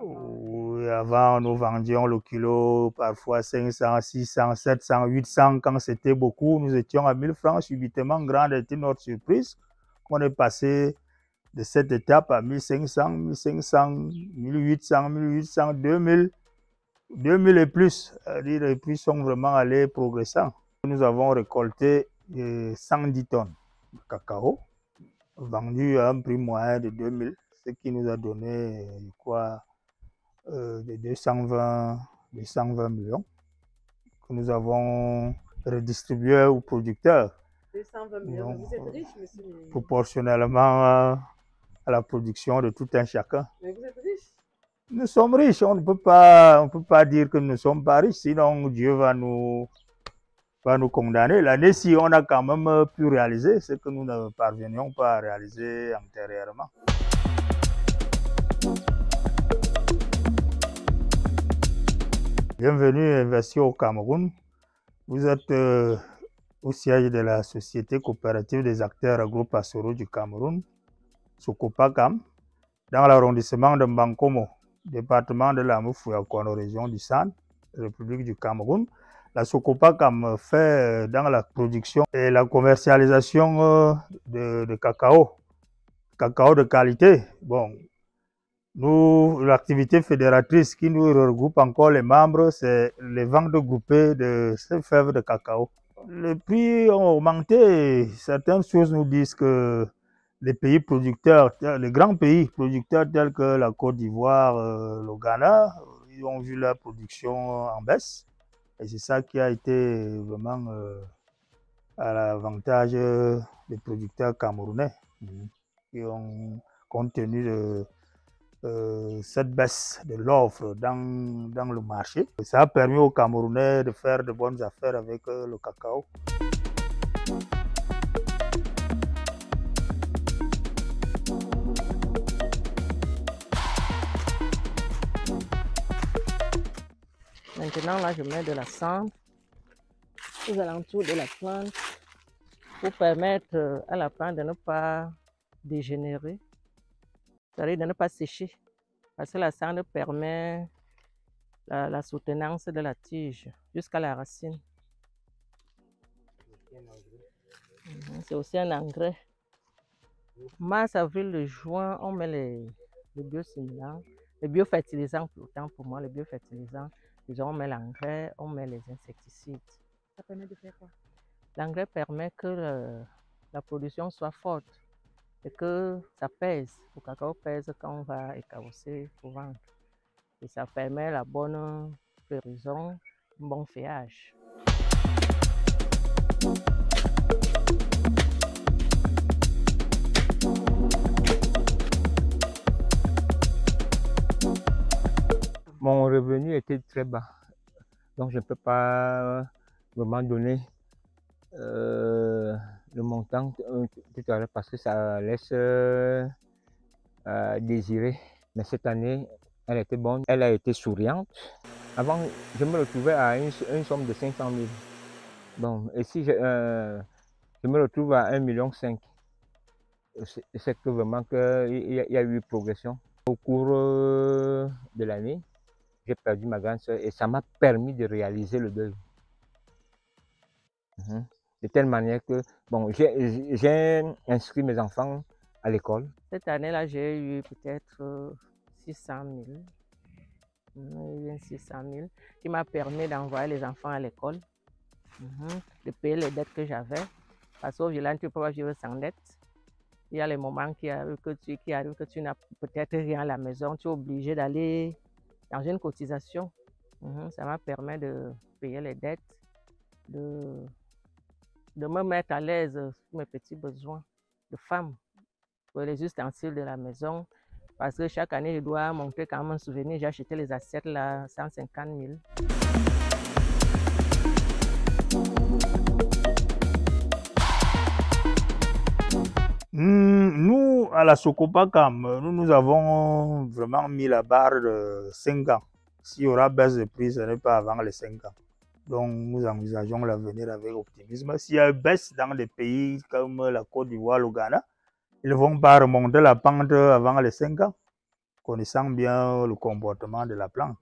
Oui, avant, nous vendions le kilo parfois 500, 600, 700, 800. Quand c'était beaucoup, nous étions à 1000 francs. Subitement, grande était notre surprise. On est passé de cette étape à 1500, 1500, 1800, 1800, 2000, 2000 et plus. C'est-à-dire les prix sont vraiment allés progressant. Nous avons récolté 110 tonnes de cacao, vendu à un prix moyen de 2000, ce qui nous a donné, je crois, de 220 millions que nous avons redistribués aux producteurs. 220 millions, mais vous êtes riche, monsieur. Proportionnellement à la production de tout un chacun. Mais vous êtes riche. Nous sommes riches, on ne peut pas dire que nous ne sommes pas riches, sinon Dieu va nous condamner. L'année-ci, on a quand même pu réaliser ce que nous ne parvenions pas à réaliser antérieurement. Bienvenue investir au Cameroun. Vous êtes au siège de la Société coopérative des acteurs agro-pastoraux du Cameroun, Sokopakam, dans l'arrondissement de Mbankomo, département de la Moufouyakouano, région du Centre, République du Cameroun. La Sokopakam fait dans la production et la commercialisation de cacao de qualité. Bon, nous, l'activité fédératrice qui nous regroupe encore les membres, c'est les ventes groupées de ces fèves de cacao. Les prix ont augmenté. Certaines choses nous disent que les pays producteurs, les grands pays producteurs tels que la Côte d'Ivoire, le Ghana, ils ont vu leur production en baisse. Et c'est ça qui a été vraiment à l'avantage des producteurs camerounais qui ont, compte tenu de cette baisse de l'offre dans le marché. Ça a permis aux Camerounais de faire de bonnes affaires avec le cacao. Maintenant, là, je mets de la cendre aux alentours de la plante pour permettre à la plante de ne pas dégénérer, c'est-à-dire de ne pas sécher. Parce que la cendre permet la soutenance de la tige jusqu'à la racine. C'est aussi un engrais. Mars, avril, juin, on met les biosimilants, les biofertilisants, autant pour moi, les biofertilisants. Disons, on met l'engrais, on met les insecticides. Ça permet de faire quoi? L'engrais permet que la production soit forte et que ça pèse. Le cacao pèse quand on va écausser pour vendre. Et ça permet la bonne floraison, un bon feuillage. Mon revenu était très bas, donc je ne peux pas vraiment donner le montant tout à l'heure parce que ça laisse désirer. Mais cette année, elle était bonne, elle a été souriante. Avant, je me retrouvais à une somme de 500 000. Bon, et si je me retrouve à 1,5 million, c'est que vraiment qu'il y a eu progression. Au cours de l'année, j'ai perdu ma grande soeur et ça m'a permis de réaliser le deuil. De telle manière que, bon, j'ai inscrit mes enfants à l'école. Cette année-là, j'ai eu peut-être 600 000. 600 000 qui m'a permis d'envoyer les enfants à l'école, de payer les dettes que j'avais. Parce qu'au village, tu ne peux pas vivre sans dette. Il y a les moments qui arrivent que tu n'as peut-être rien à la maison, tu es obligé d'aller dans une cotisation. Ça m'a permis de payer les dettes, de me mettre à l'aise sur mes petits besoins de femme, pour les ustensiles de la maison. Parce que chaque année, je dois montrer quand même un souvenir. J'ai acheté les assiettes là, 150 000. Nous, à la Sokopakam, nous avons vraiment mis la barre de 5 ans. S'il y aura baisse de prix, ce n'est pas avant les 5 ans. Donc, nous envisageons l'avenir avec optimisme. S'il y a une baisse dans des pays comme la Côte d'Ivoire, le Ghana, ils ne vont pas remonter la pente avant les 5 ans. connaissant bien le comportement de la plante.